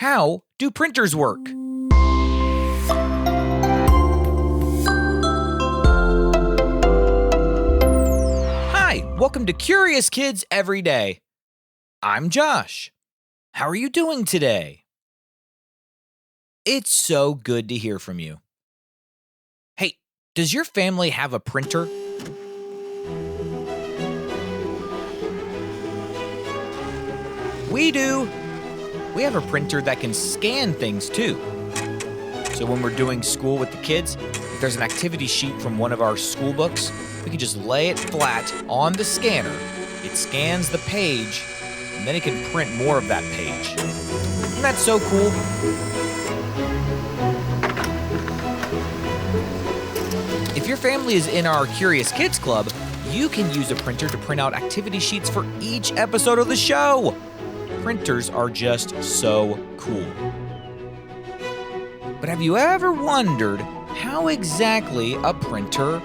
How do printers work? Hi, welcome to Curious Kids Every Day. I'm Josh. How are you doing today? It's so good to hear from you. Hey, does your family have a printer? We do. We have a printer that can scan things too. So when we're doing school with the kids, if there's an activity sheet from one of our school books, we can just lay it flat on the scanner. It scans the page, and then it can print more of that page. Isn't that so cool? If your family is in our Curious Kids Club, you can use a printer to print out activity sheets for each episode of the show. Printers are just so cool. But have you ever wondered how exactly a printer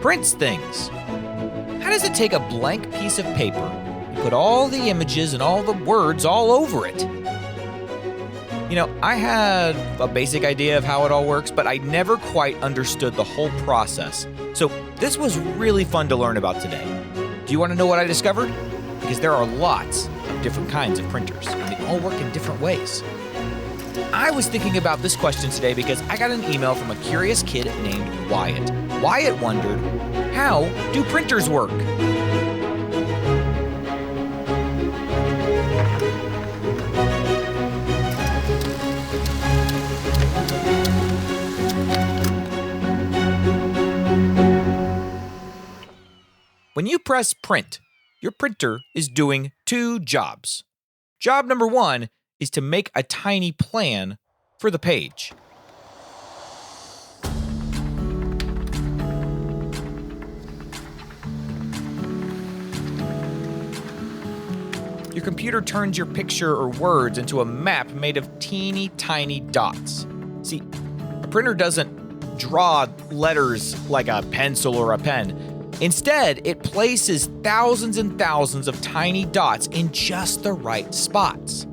prints things? How does it take a blank piece of paper and put all the images and all the words all over it? You know, I had a basic idea of how it all works, but I never quite understood the whole process. So this was really fun to learn about today. Do you want to know what I discovered? Because there are lots of different kinds of printers, and they all work in different ways. I was thinking about this question today because I got an email from a curious kid named Wyatt. Wyatt wondered, how do printers work? When you press print, your printer is doing two jobs. Job number one is to make a tiny plan for the page. Your computer turns your picture or words into a map made of teeny tiny dots. See, a printer doesn't draw letters like a pencil or a pen. Instead, it places thousands and thousands of tiny dots in just the right spots.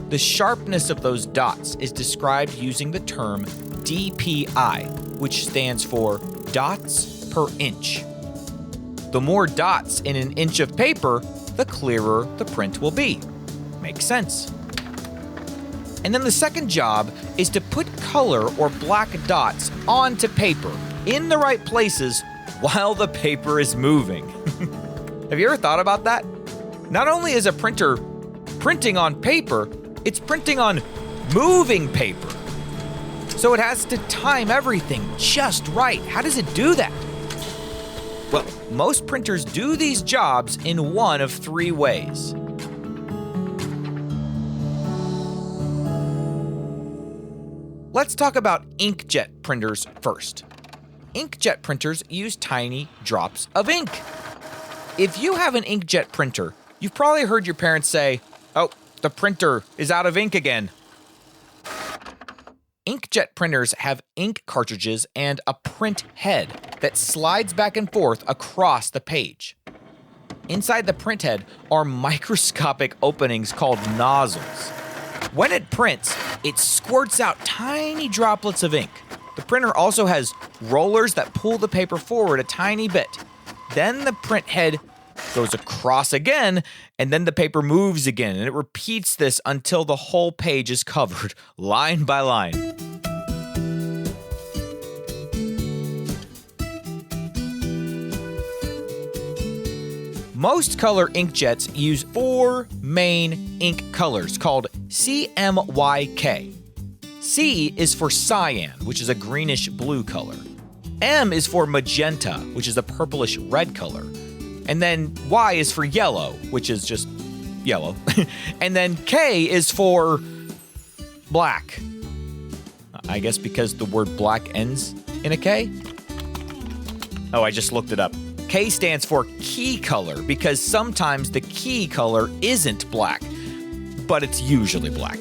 The sharpness of those dots is described using the term DPI, which stands for dots per inch. The more dots in an inch of paper, the clearer the print will be. Makes sense. And then the second job is to put color or black dots onto paper in the right places while the paper is moving. Have you ever thought about that? Not only is a printer printing on paper, it's printing on moving paper. So it has to time everything just right. How does it do that? Well, most printers do these jobs in one of three ways. Let's talk about inkjet printers first. Inkjet printers use tiny drops of ink. If you have an inkjet printer, you've probably heard your parents say, "Oh, the printer is out of ink again." Inkjet printers have ink cartridges and a print head that slides back and forth across the page. Inside the print head are microscopic openings called nozzles. When it prints, it squirts out tiny droplets of ink. The printer also has rollers that pull the paper forward a tiny bit. Then the print head goes across again, and then the paper moves again, and it repeats this until the whole page is covered, line by line. Most color inkjets use four main ink colors called CMYK. C is for cyan, which is a greenish blue color. M is for magenta, which is a purplish red color. And then Y is for yellow, which is just yellow. And then K is for black. I guess because the word black ends in a K? Oh, I just looked it up. K stands for key color because sometimes the key color isn't black, but it's usually black.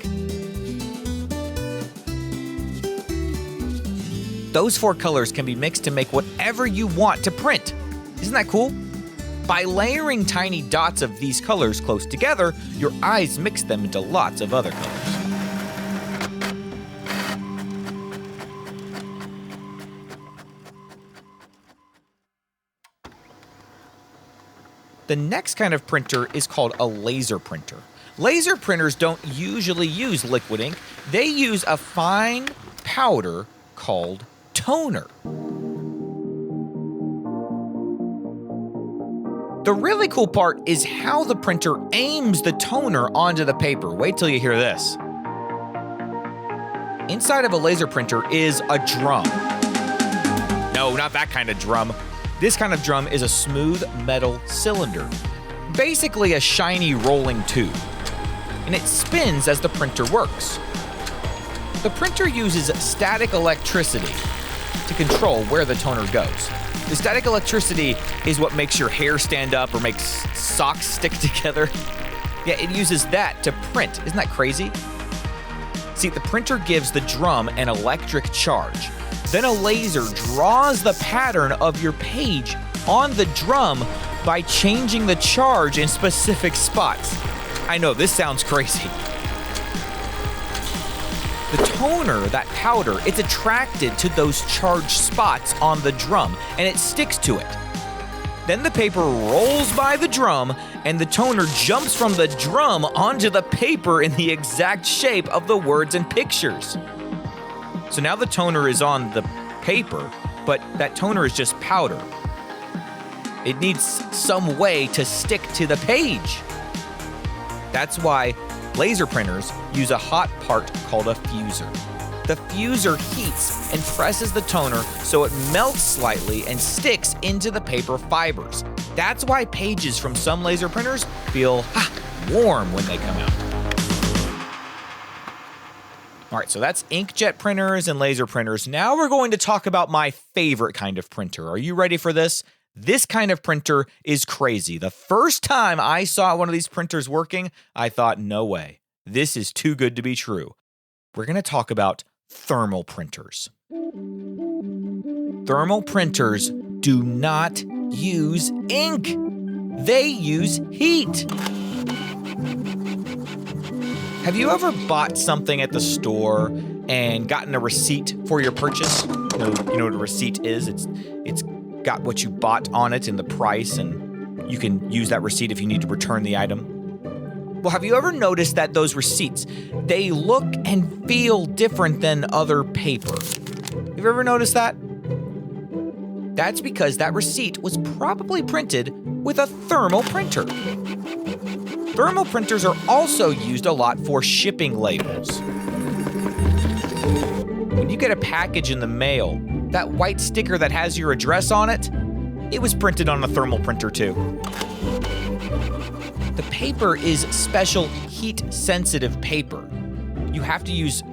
Those four colors can be mixed to make whatever you want to print. Isn't that cool? By layering tiny dots of these colors close together, your eyes mix them into lots of other colors. The next kind of printer is called a laser printer. Laser printers don't usually use liquid ink. They use a fine powder called toner. The really cool part is how the printer aims the toner onto the paper. Wait till you hear this. Inside of a laser printer is a drum. No, not that kind of drum. This kind of drum is a smooth metal cylinder, basically a shiny rolling tube, and it spins as the printer works. The printer uses static electricity to control where the toner goes. The static electricity is what makes your hair stand up or makes socks stick together. Yeah, it uses that to print. Isn't that crazy? See, the printer gives the drum an electric charge. Then a laser draws the pattern of your page on the drum by changing the charge in specific spots. I know, this sounds crazy. The toner, that powder, it's attracted to those charged spots on the drum, and it sticks to it. Then the paper rolls by the drum, and the toner jumps from the drum onto the paper in the exact shape of the words and pictures. So now the toner is on the paper, but that toner is just powder. It needs some way to stick to the page. That's why laser printers use a hot part called a fuser. The fuser heats and presses the toner so it melts slightly and sticks into the paper fibers. That's why pages from some laser printers feel warm when they come out. All right, so that's inkjet printers and laser printers. Now we're going to talk about my favorite kind of printer. Are you ready for this? This kind of printer is crazy. The first time I saw one of these printers working, I thought, no way. This is too good to be true. We're going to talk about thermal printers. Thermal printers do not use ink. They use heat. Have you ever bought something at the store and gotten a receipt for your purchase? You know what a receipt is? It's got what you bought on it and the price, and you can use that receipt if you need to return the item. Well, have you ever noticed that those receipts, they look and feel different than other paper? Have you ever noticed that? That's because that receipt was probably printed with a thermal printer. Thermal printers are also used a lot for shipping labels. When you get a package in the mail, that white sticker that has your address on it, it was printed on a thermal printer too. The paper is special heat-sensitive paper. You have to use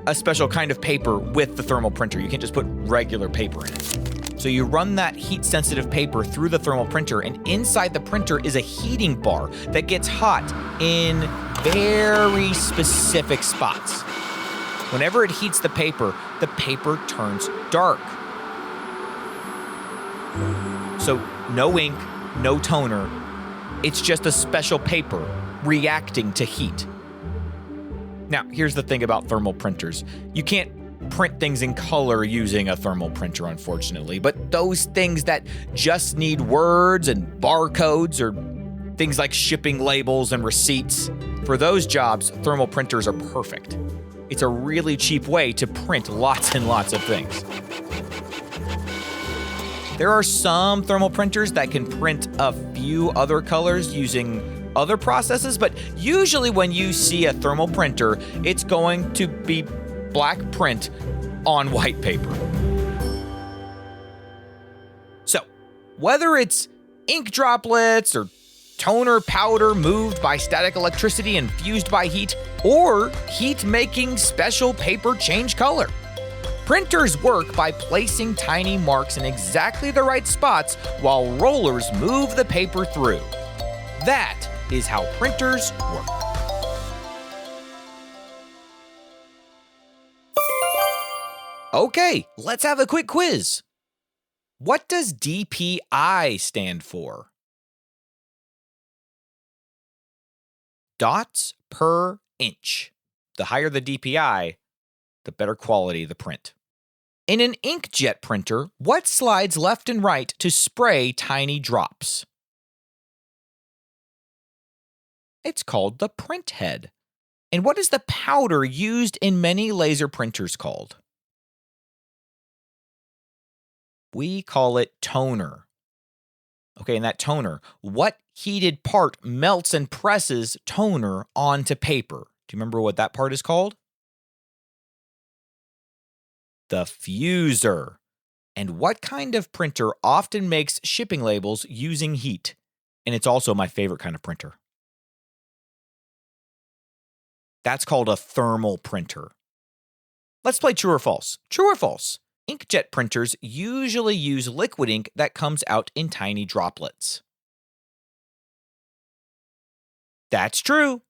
a special kind of paper with the thermal printer. You can't just put regular paper in it. So you run that heat-sensitive paper through the thermal printer, and inside the printer is a heating bar that gets hot in very specific spots. Whenever it heats the paper turns dark. So no ink, no toner. It's just a special paper reacting to heat. Now, here's the thing about thermal printers. You can't print things in color using a thermal printer, unfortunately, but those things that just need words and barcodes or things like shipping labels and receipts, for those jobs, thermal printers are perfect. It's a really cheap way to print lots and lots of things. There are some thermal printers that can print a few other colors using other processes, but usually when you see a thermal printer, it's going to be black print on white paper. So, whether it's ink droplets or toner powder moved by static electricity and fused by heat, or heat making special paper change color, printers work by placing tiny marks in exactly the right spots while rollers move the paper through. That is how printers work. Okay, let's have a quick quiz. What does DPI stand for? Dots per inch. The higher the DPI, the better quality the print. In an inkjet printer, what slides left and right to spray tiny drops? It's called the print head. And what is the powder used in many laser printers called? We call it toner. Okay, and that toner, what heated part melts and presses toner onto paper? Do you remember what that part is called? The fuser. And what kind of printer often makes shipping labels using heat? And it's also my favorite kind of printer. That's called a thermal printer. Let's play true or false. True or false? Inkjet printers usually use liquid ink that comes out in tiny droplets. That's true.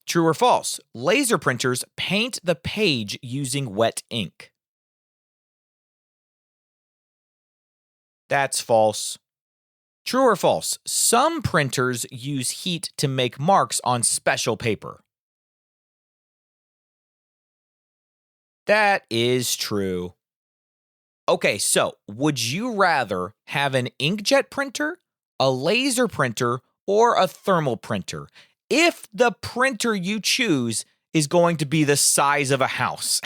True or false? Laser printers paint the page using wet ink. That's false. True or false? Some printers use heat to make marks on special paper. That is true. Okay, so would you rather have an inkjet printer, a laser printer, or a thermal printer? If the printer you choose is going to be the size of a house.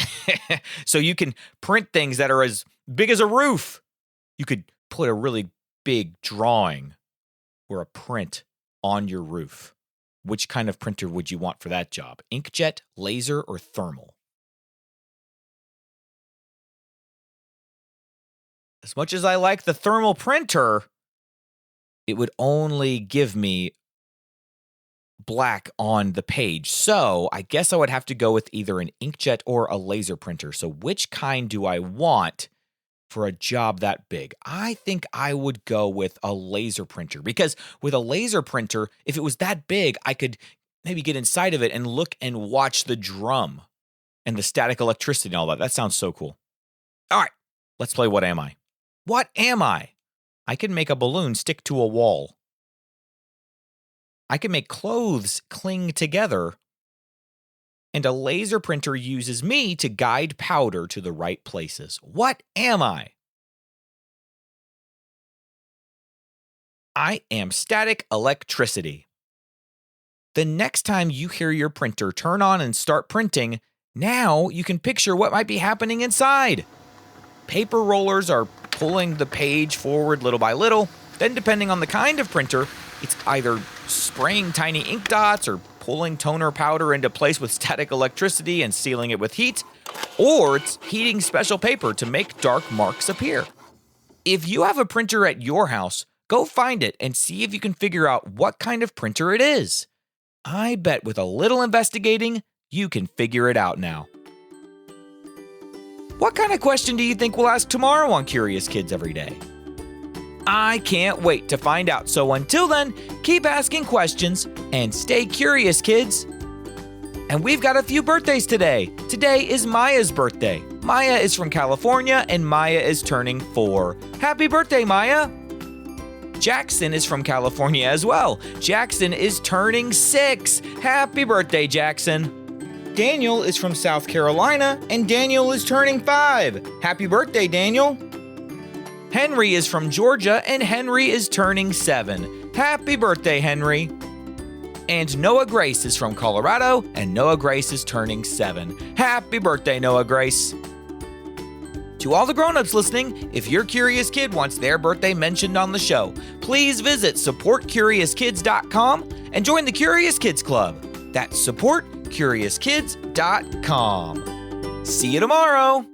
So you can print things that are as big as a roof. You could put a really big drawing or a print on your roof. Which kind of printer would you want for that job? Inkjet, laser, or thermal? As much as I like the thermal printer, it would only give me black on the page. So I guess I would have to go with either an inkjet or a laser printer. So which kind do I want for a job that big? I think I would go with a laser printer, because with a laser printer, if it was that big, I could maybe get inside of it and look and watch the drum and the static electricity and all that. That sounds so cool. All right, let's play What Am I? What am I? I can make a balloon stick to a wall. I can make clothes cling together. And a laser printer uses me to guide powder to the right places. What am I? I am static electricity. The next time you hear your printer turn on and start printing, now you can picture what might be happening inside. Paper rollers are pulling the page forward little by little. Then, depending on the kind of printer, it's either spraying tiny ink dots or pulling toner powder into place with static electricity and sealing it with heat, or it's heating special paper to make dark marks appear. If you have a printer at your house, go find it and see if you can figure out what kind of printer it is. I bet with a little investigating, you can figure it out now. What kind of question do you think we'll ask tomorrow on Curious Kids Every Day? I can't wait to find out. So until then, keep asking questions and stay curious, kids. And we've got a few birthdays today. Today is Maya's birthday. Maya is from California and Maya is turning 4. Happy birthday, Maya! Jackson is from California as well. Jackson is turning 6. Happy birthday, Jackson! Daniel is from South Carolina and Daniel is turning 5. Happy birthday, Daniel! Henry is from Georgia and Henry is turning 7. Happy birthday, Henry! And Noah Grace is from Colorado and Noah Grace is turning 7. Happy birthday, Noah Grace! To all the grown-ups listening, if your curious kid wants their birthday mentioned on the show, please visit supportcuriouskids.com and join the Curious Kids Club. That's supportcuriouskids.com. See you tomorrow!